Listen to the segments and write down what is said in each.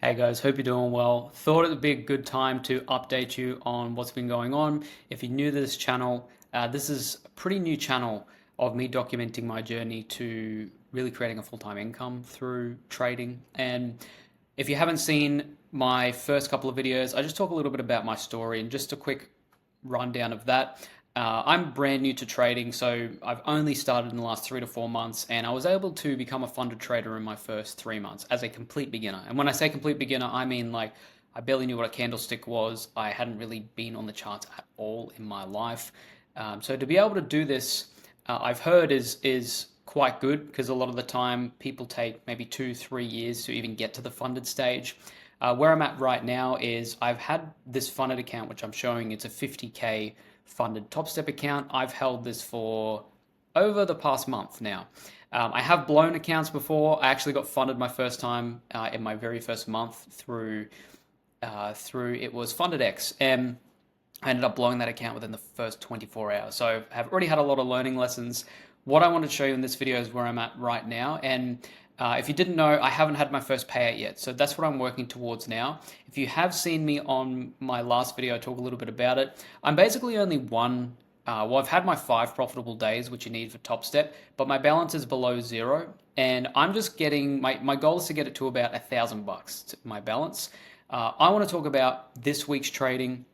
Hey guys, hope you're doing well. Thought it would be a good time to update you on what's been going on. If you're new to this channel, this is a pretty new channel of me documenting my journey to really creating a full-time income through trading. And if you haven't seen my first couple of videos, I just talk a little bit about my story and just a quick rundown of that. I'm brand new to trading, so I've only started in the last 3 to 4 months, and I was able to become a funded trader in my first 3 months as a complete beginner. And when I say complete beginner, I mean like I barely knew what a candlestick was. I hadn't really been on the charts at all in my life. So to be able to do this, I've heard is quite good because a lot of the time people take maybe 2, 3 years to even get to the funded stage. Where I'm at right now is I've had this funded account, which I'm showing. It's a 50K funded Top Step account. I've held this for over the past month now. I have blown accounts before. I actually got funded my first time in my very first month through it was Funded X, and I ended up blowing that account within the first 24 hours. So I have already had a lot of learning lessons. What I wanted to show you in this video is where I'm at right now. And if you didn't know, I haven't had my first payout yet. So that's what I'm working towards now. If you have seen me on my last video, I talk a little bit about it. I'm basically only I've had my 5 profitable days, which you need for Top Step, but my balance is below zero. And I'm just getting, my goal is to get it to about $1,000, my balance. I want to talk about this week's trading,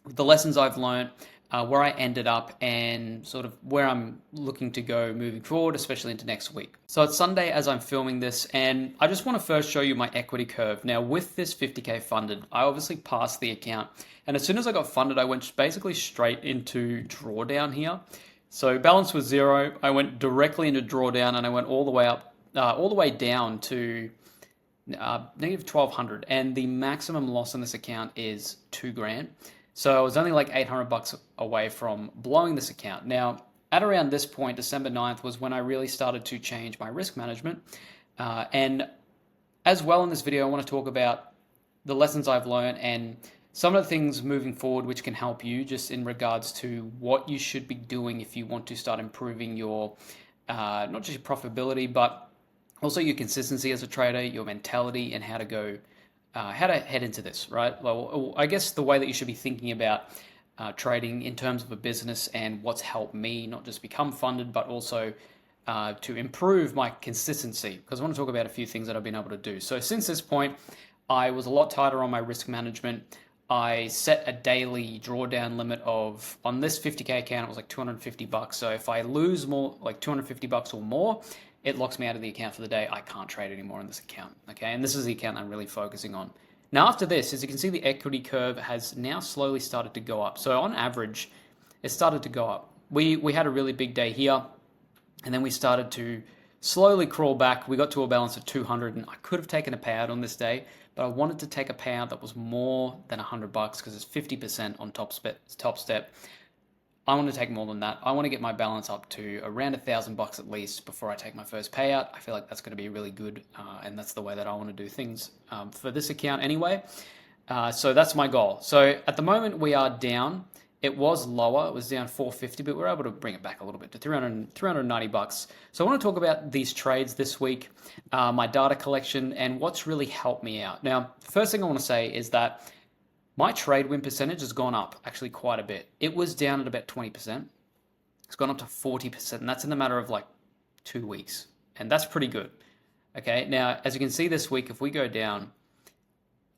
the lessons I've learned, where I ended up, and sort of where I'm looking to go moving forward, especially into next week. So it's Sunday as I'm filming this, and I just want to first show you my equity curve. Now with this 50K funded, I obviously passed the account, and as soon as I got funded, I went basically straight into drawdown here. So balance was zero. I went directly into drawdown, and I went all the way up, all the way down to negative 1,200, and the maximum loss on this account is 2 grand. So I was only like $800 away from blowing this account. Now, at around this point, December 9th was when I really started to change my risk management. And as well in this video, I want to talk about the lessons I've learned and some of the things moving forward which can help you just in regards to what you should be doing if you want to start improving your, not just your profitability, but also your consistency as a trader, your mentality, and how to go how to head into this, right? Well, I guess the way that you should be thinking about trading in terms of a business and what's helped me not just become funded, but also to improve my consistency, because I want to talk about a few things that I've been able to do. So since this point, I was a lot tighter on my risk management. I set a daily drawdown limit of, on this 50K account, it was like $250. So if I lose more, like $250 or more, it locks me out of the account for the day. I can't trade anymore in this account, okay? And this is the account I'm really focusing on. Now after this, as you can see, the equity curve has now slowly started to go up. So on average, it started to go up. We had a really big day here, and then we started to slowly crawl back. We got to a balance of 200, and I could have taken a payout on this day, but I wanted to take a payout that was more than $100 because it's 50% on Top Step. I want to take more than that. I want to get my balance up to around $1,000 at least before I take my first payout. I feel like that's going to be really good, and that's the way that I want to do things for this account anyway. So that's my goal. So at the moment we are down. It was lower. It was down 450, but we're able to bring it back a little bit to $390. So I want to talk about these trades this week, my data collection, and what's really helped me out. Now, the first thing I want to say is that my trade win percentage has gone up actually quite a bit. It was down at about 20%. It's gone up to 40%, and that's in a matter of like 2 weeks. And that's pretty good. Okay, now, as you can see this week, if we go down,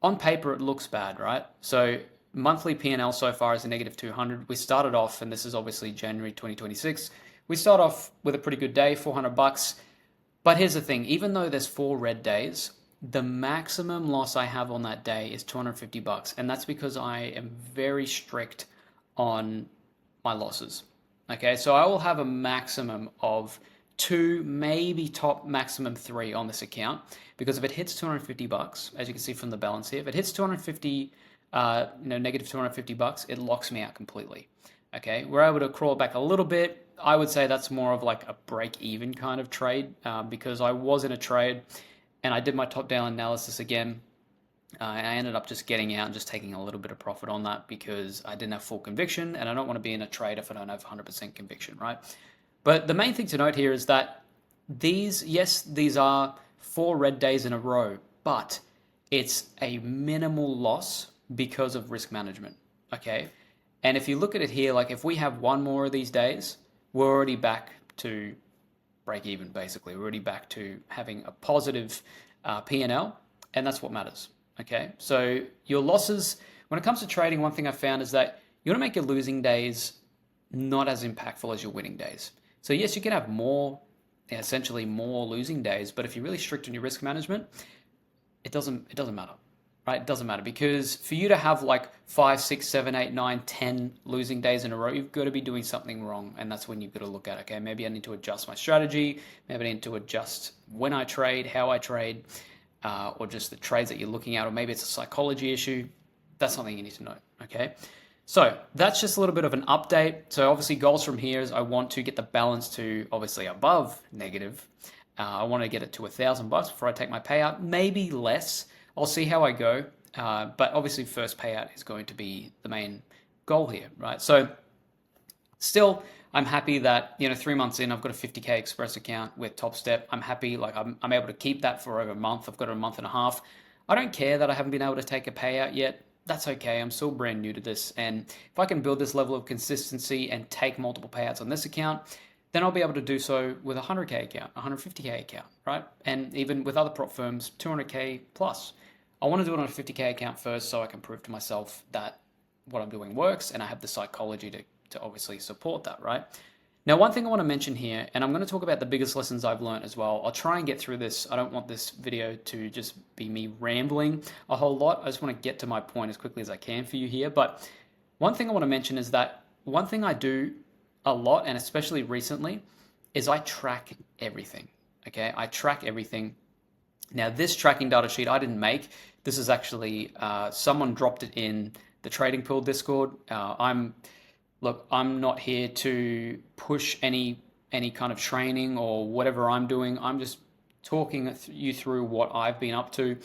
on paper it looks bad, right? So monthly P&L so far is a negative 200. We started off, and this is obviously January 2026, we start off with a pretty good day, $400. But here's the thing, even though there's 4 red days, the maximum loss I have on that day is $250, and that's because I am very strict on my losses. Okay, so I will have a maximum of 2, maybe top maximum 3 on this account, because if it hits $250, as you can see from the balance here, if it hits 250, negative $250, it locks me out completely. Okay, we're able to crawl back a little bit. I would say that's more of like a break-even kind of trade, because I was in a trade and I did my top-down analysis again, and I ended up just getting out and just taking a little bit of profit on that because I didn't have full conviction, and I don't want to be in a trade if I don't have 100% conviction, right? But the main thing to note here is that these are 4 red days in a row, but it's a minimal loss because of risk management. Okay. And if you look at it here, like if we have one more of these days, we're already back to break even, basically. We're already back to having a positive P&L, and that's what matters. Okay. So your losses, when it comes to trading, one thing I found is that you want to make your losing days not as impactful as your winning days. So yes, you can have more, essentially more losing days, but if you're really strict on your risk management, it doesn't matter, right? It doesn't matter, because for you to have like 5, 6, 7, 8, 9, 10 losing days in a row, you've got to be doing something wrong. And that's when you've got to look at, okay, maybe I need to adjust my strategy. Maybe I need to adjust when I trade, how I trade, or just the trades that you're looking at, or maybe it's a psychology issue. That's something you need to know, okay? So that's just a little bit of an update. So obviously goals from here is I want to get the balance to obviously above negative. I want to get it to $1,000 before I take my payout, maybe less. I'll see how I go. But obviously first payout is going to be the main goal here, right? So still, I'm happy that, 3 months in, I've got a 50K Express account with Top Step. I'm happy, like I'm able to keep that for over a month. I've got a month and a half. I don't care that I haven't been able to take a payout yet. That's okay. I'm still brand new to this. And if I can build this level of consistency and take multiple payouts on this account, then I'll be able to do so with a 100K account, 150K account, right? And even with other prop firms, 200K plus. I want to do it on a 50K account first so I can prove to myself that what I'm doing works, and I have the psychology to obviously support that, right? Now, one thing I want to mention here, and I'm going to talk about the biggest lessons I've learned as well. I'll try and get through this. I don't want this video to just be me rambling a whole lot. I just want to get to my point as quickly as I can for you here. But one thing I want to mention is that one thing I do a lot, and especially recently, is I track everything, okay? I track everything. Now, this tracking data sheet I didn't make. This is actually, someone dropped it in the Trading Pool Discord. Look, I'm not here to push any kind of training or whatever I'm doing. I'm just talking you through what I've been up to.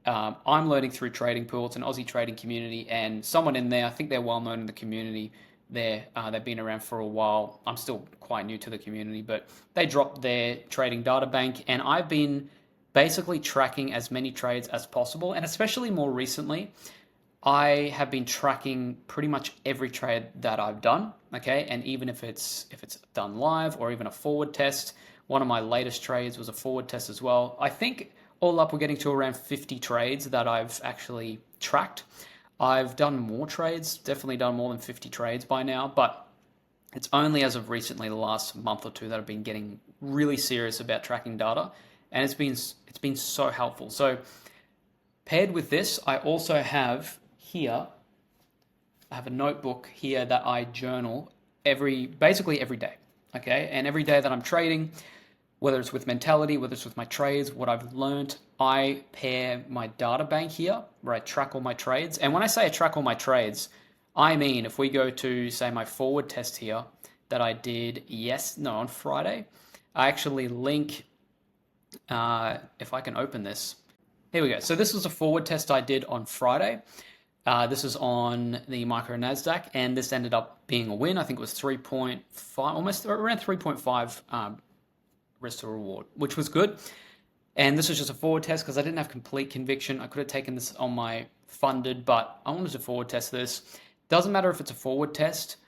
I'm learning through Trading Pool. It's an Aussie trading community, and someone in there, I think they're well known in the community there. They've been around for a while. I'm still quite new to the community, but they dropped their trading data bank, and I've been basically tracking as many trades as possible, and especially more recently, I have been tracking pretty much every trade that I've done, okay? And even if it's done live or even a forward test, one of my latest trades was a forward test as well. I think all up we're getting to around 50 trades that I've actually tracked. I've done more trades, definitely done more than 50 trades by now, but it's only as of recently, the last month or two, that I've been getting really serious about tracking data, and it's been so helpful. So paired with this, I also have here, I have a notebook here that I journal basically every day, okay? And every day that I'm trading, whether it's with mentality, whether it's with my trades, what I've learned, I pair my data bank here where I track all my trades. And when I say I track all my trades, I mean, if we go to, say, my forward test here that I did on Friday, I actually link, if I can open this, here we go. So this was a forward test I did on Friday. This is on the micro NASDAQ, and this ended up being a win. I think it was 3.5, almost around 3.5 risk to reward, which was good. And this was just a forward test because I didn't have complete conviction. I could have taken this on my funded, but I wanted to forward test this. Doesn't matter if it's a forward test,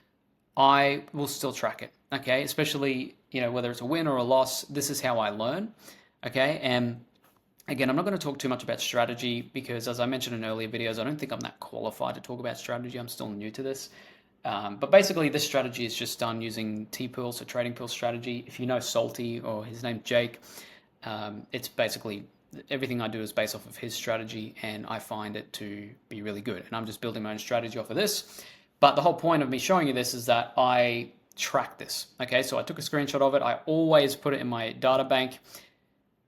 I will still track it, okay? Especially, whether it's a win or a loss, this is how I learn, okay? And again, I'm not going to talk too much about strategy because, as I mentioned in earlier videos, I don't think I'm that qualified to talk about strategy. I'm still new to this. But basically, this strategy is just done using T-Pool, so Trading Pool strategy. If you know Salty, or his name's Jake, it's basically everything I do is based off of his strategy, and I find it to be really good. And I'm just building my own strategy off of this. But the whole point of me showing you this is that I track this. Okay, so I took a screenshot of it. I always put it in my data bank.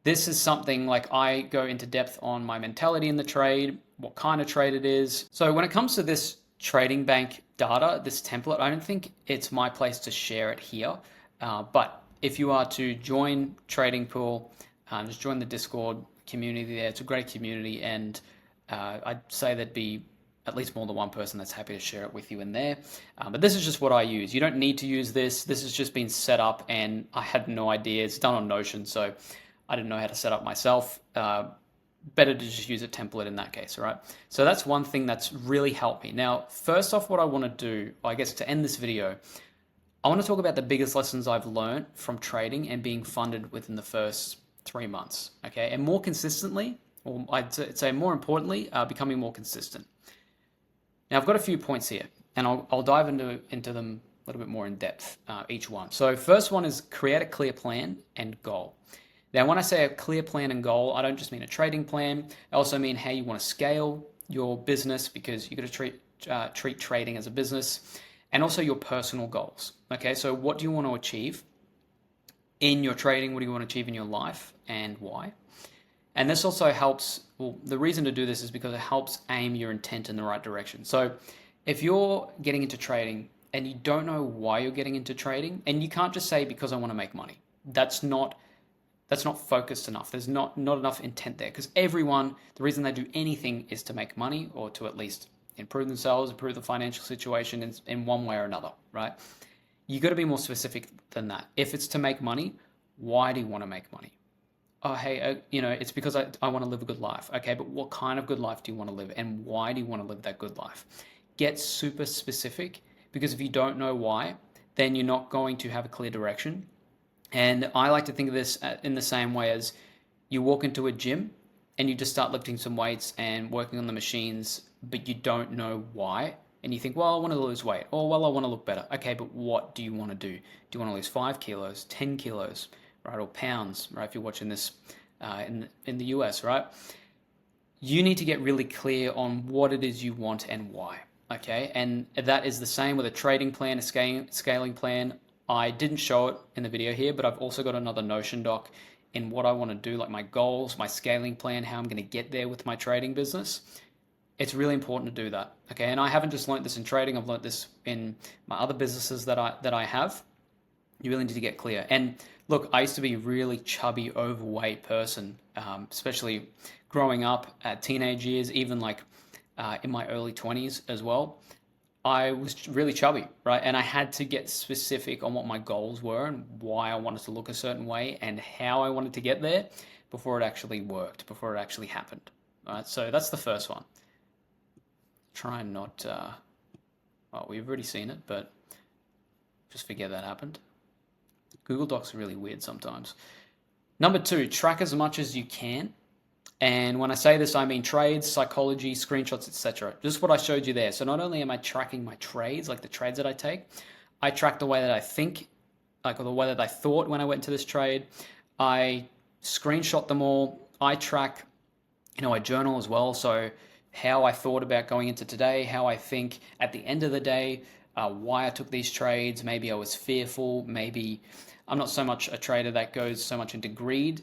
This is something like I go into depth on my mentality in the trade, what kind of trade it is. So when it comes to this trading bank data, this template, I don't think it's my place to share it here. But if you are to join Trading Pool, just join the Discord community there. It's a great community, and I'd say there'd be at least more than one person that's happy to share it with you in there. But this is just what I use. You don't need to use this. This has just been set up, and I had no idea. It's done on Notion, so I didn't know how to set up myself. better to just use a template in that case, all right? So that's one thing that's really helped me. Now, first off, what I want to do, I guess to end this video, I want to talk about the biggest lessons I've learned from trading and being funded within the first 3 months, okay? And more consistently, or I'd say more importantly, becoming more consistent. Now, I've got a few points here, and I'll dive into them a little bit more in depth, each one. So first one is create a clear plan and goal. Now, when I say a clear plan and goal, I don't just mean a trading plan. I also mean how you want to scale your business, because you've got to treat trading as a business, and also your personal goals. Okay, so what do you want to achieve in your trading? What do you want to achieve in your life, and why? And this also helps, well, the reason to do this is because it helps aim your intent in the right direction. So if you're getting into trading and you don't know why you're getting into trading, and you can't just say because I want to make money. That's not focused enough. There's not enough intent there, because everyone, the reason they do anything is to make money, or to at least improve themselves, improve the financial situation in one way or another, right? You got to be more specific than that. If it's to make money, why do you want to make money? Oh, hey, it's because I want to live a good life. Okay, but what kind of good life do you want to live, and why do you want to live that good life? Get super specific, because if you don't know why, then you're not going to have a clear direction. And I like to think of this in the same way as you walk into a gym and you just start lifting some weights and working on the machines, but you don't know why. And you think, well, I want to lose weight, or well, I want to look better. Okay, but what do you want to do? Do you want to lose 5 kilos, 10 kilos, right? Or pounds, right? If you're watching this in the US, right? You need to get really clear on what it is you want and why. Okay, and that is the same with a trading plan, a scaling plan. I didn't show it in the video here, but I've also got another Notion doc in what I want to do, like my goals, my scaling plan, how I'm going to get there with my trading business. It's really important to do that, okay? And I haven't just learned this in trading, I've learned this in my other businesses that I have. You really need to get clear. And look, I used to be a really chubby, overweight person, especially growing up at teenage years, even like in my early 20s as well. I was really chubby, right? And I had to get specific on what my goals were and why I wanted to look a certain way and how I wanted to get there before it actually worked, before it actually happened. All right, so that's the first one. Try and not, well, we've already seen it, but just forget that happened. Google Docs are really weird sometimes. Number 2, track as much as you can. And when I say this, I mean trades, psychology, screenshots, etc. Just what I showed you there. So not only am I tracking my trades, like the trades that I take, I track the way that I think, like the way that I thought when I went into this trade. I screenshot them all. I track, I journal as well. So how I thought about going into today, how I think at the end of the day, why I took these trades. Maybe I was fearful. Maybe I'm not so much a trader that goes so much into greed.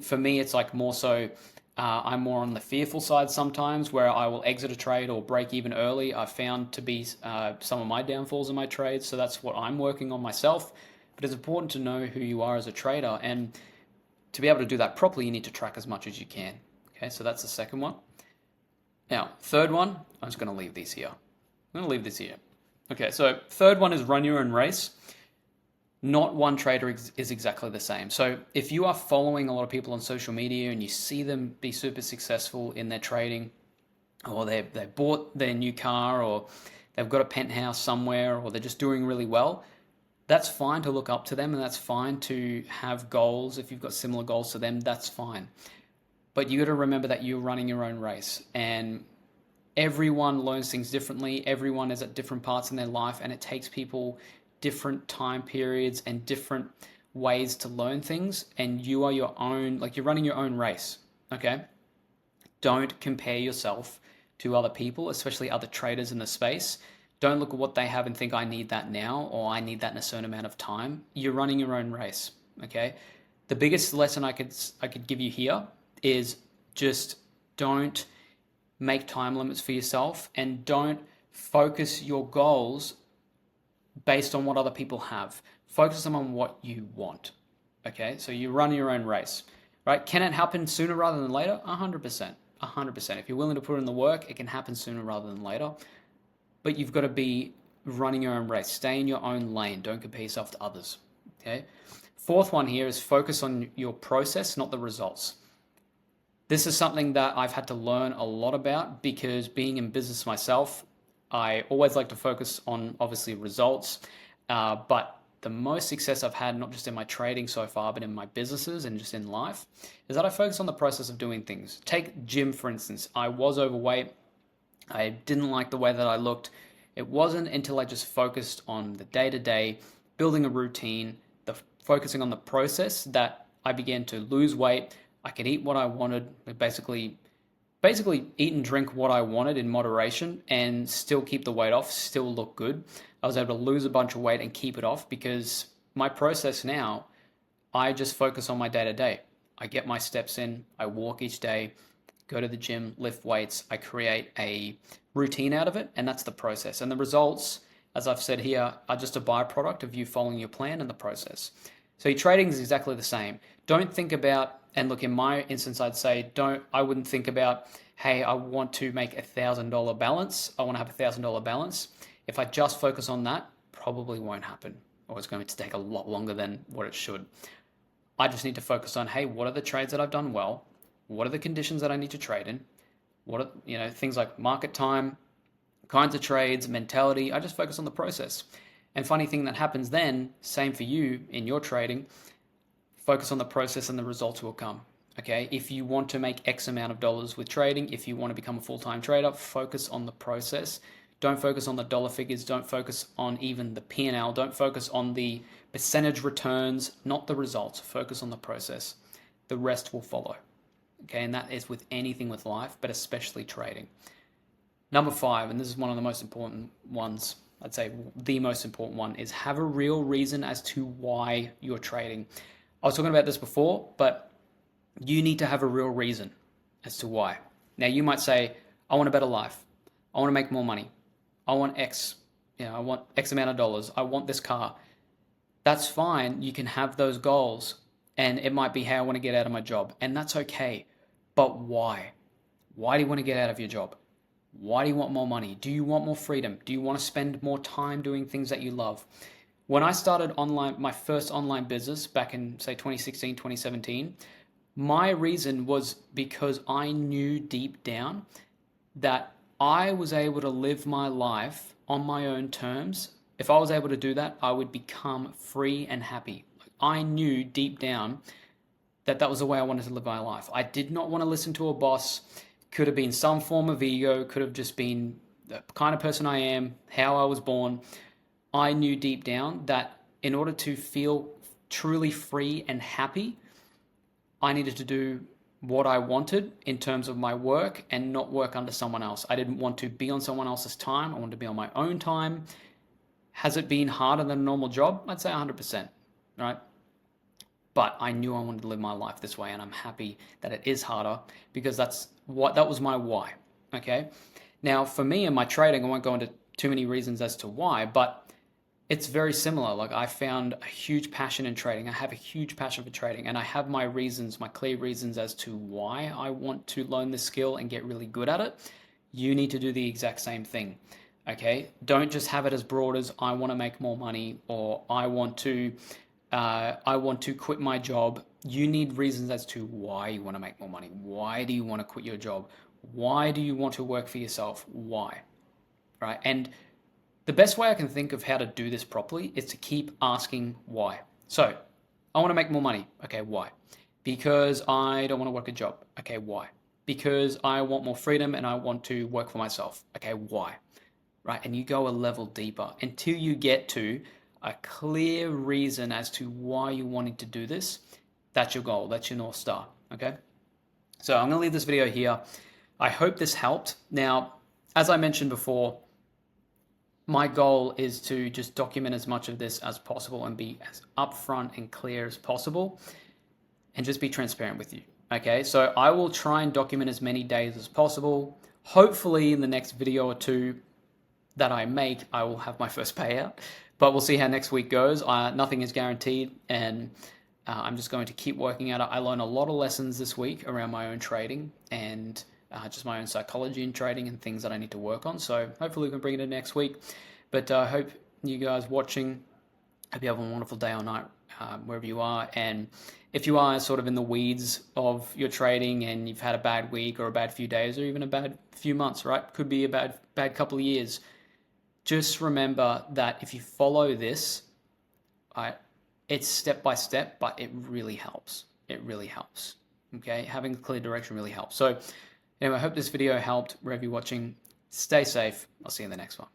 For me, it's like more so, I'm more on the fearful side sometimes, where I will exit a trade or break even early. I've found to be some of my downfalls in my trades, so that's what I'm working on myself. But it's important to know who you are as a trader, and to be able to do that properly, you need to track as much as you can. Okay, so that's the second one. Now, third one, I'm just going to leave these here. I'm going to leave this here. Okay, so third one is run your own race. Not one trader is exactly the same. So if you are following a lot of people on social media and you see them be super successful in their trading, or they bought their new car, or they've got a penthouse somewhere, or they're just doing really well, that's fine to look up to them, and that's fine to have goals. If you've got similar goals to them, that's fine. But you got to remember that you're running your own race, and everyone learns things differently. Everyone is at different parts in their life, and it takes people different time periods and different ways to learn things, and you are your own, like you're running your own race, okay? Don't compare yourself to other people, especially other traders in the space. Don't look at what they have and think, I need that now, or I need that in a certain amount of time. You're running your own race, okay? The biggest lesson I could give you here is just don't make time limits for yourself, and don't focus your goals based on what other people have. Focus them on what you want. Okay, so you run your own race, right? Can it happen sooner rather than later? 100%. 100%. If you're willing to put in the work, it can happen sooner rather than later. But you've got to be running your own race. Stay in your own lane. Don't compare yourself to others. Okay. Fourth one here is focus on your process, not the results. This is something that I've had to learn a lot about because being in business myself, I always like to focus on obviously results, but the most success I've had, not just in my trading so far, but in my businesses and just in life, is that I focus on the process of doing things. Take gym, for instance. I was overweight. I didn't like the way that I looked. It wasn't until I just focused on the day to day, building a routine, focusing on the process that I began to lose weight. I could eat what I wanted, basically eat and drink what I wanted in moderation and still keep the weight off, still look good. I was able to lose a bunch of weight and keep it off because my process now, I just focus on my day to day. I get my steps in, I walk each day, go to the gym, lift weights. I create a routine out of it, and that's the process. And the results, as I've said here, are just a byproduct of you following your plan and the process. So your trading is exactly the same. Don't think about, and look, in my instance, I'd say I wouldn't think about, hey, I want to make $1,000 balance. I want to have $1,000 balance. If I just focus on that, probably won't happen, or it's going to take a lot longer than what it should. I just need to focus on, hey, what are the trades that I've done well? What are the conditions that I need to trade in? What are, things like market time, kinds of trades, mentality. I just focus on the process. And funny thing that happens then, same for you in your trading, focus on the process and the results will come. Okay, if you want to make X amount of dollars with trading, if you want to become a full-time trader, focus on the process. Don't focus on the dollar figures. Don't focus on even the P&L. Don't focus on the percentage returns, not the results. Focus on the process. The rest will follow. Okay, and that is with anything with life, but especially trading. Number 5, and this is one of the most important ones, I'd say the most important one, is have a real reason as to why you're trading. I was talking about this before, but you need to have a real reason as to why. Now, you might say, I want a better life. I want to make more money. I want X, I want X amount of dollars. I want this car. That's fine. You can have those goals, and it might be, hey, I want to get out of my job, and that's okay. But why? Why do you want to get out of your job? Why do you want more money? Do you want more freedom? Do you want to spend more time doing things that you love? When I started my first online business back in, say, 2016, 2017, my reason was because I knew deep down that I was able to live my life on my own terms. If I was able to do that, I would become free and happy. I knew deep down that was the way I wanted to live my life. I did not want to listen to a boss. Could have been some form of ego, could have just been the kind of person I am, how I was born. I knew deep down that in order to feel truly free and happy, I needed to do what I wanted in terms of my work and not work under someone else. I didn't want to be on someone else's time. I wanted to be on my own time. Has it been harder than a normal job? I'd say 100%, right? But I knew I wanted to live my life this way, and I'm happy that it is harder because that was my why, okay? Now, for me in my trading, I won't go into too many reasons as to why, but it's very similar. Like, I found a huge passion in trading. I have a huge passion for trading, and I have my reasons, my clear reasons as to why I want to learn this skill and get really good at it. You need to do the exact same thing, okay? Don't just have it as broad as I want to make more money or I want to quit my job. You need reasons as to why you want to make more money. Why do you want to quit your job? Why do you want to work for yourself? Why? Right? And the best way I can think of how to do this properly is to keep asking why. So, I want to make more money. Okay, why? Because I don't want to work a job. Okay, why? Because I want more freedom and I want to work for myself. Okay, why? Right? And you go a level deeper until you get to a clear reason as to why you're wanting to do this. That's your goal. That's your North Star. Okay? So I'm going to leave this video here. I hope this helped. Now, as I mentioned before, my goal is to just document as much of this as possible and be as upfront and clear as possible and just be transparent with you. Okay? So I will try and document as many days as possible. Hopefully in the next video or two that I make, I will have my first payout. But we'll see how next week goes. Nothing is guaranteed, and I'm just going to keep working at it. I learned a lot of lessons this week around my own trading and just my own psychology in trading and things that I need to work on. So hopefully we can bring it in next week. But I hope you guys watching Hope you have a wonderful day or night wherever you are. And if you are sort of in the weeds of your trading and you've had a bad week or a bad few days or even a bad few months, right? Could be a bad couple of years. Just remember that if you follow this, it's step by step, but it really helps. It really helps. Okay, having a clear direction really helps. So anyway, I hope this video helped wherever you're watching. Stay safe. I'll see you in the next one.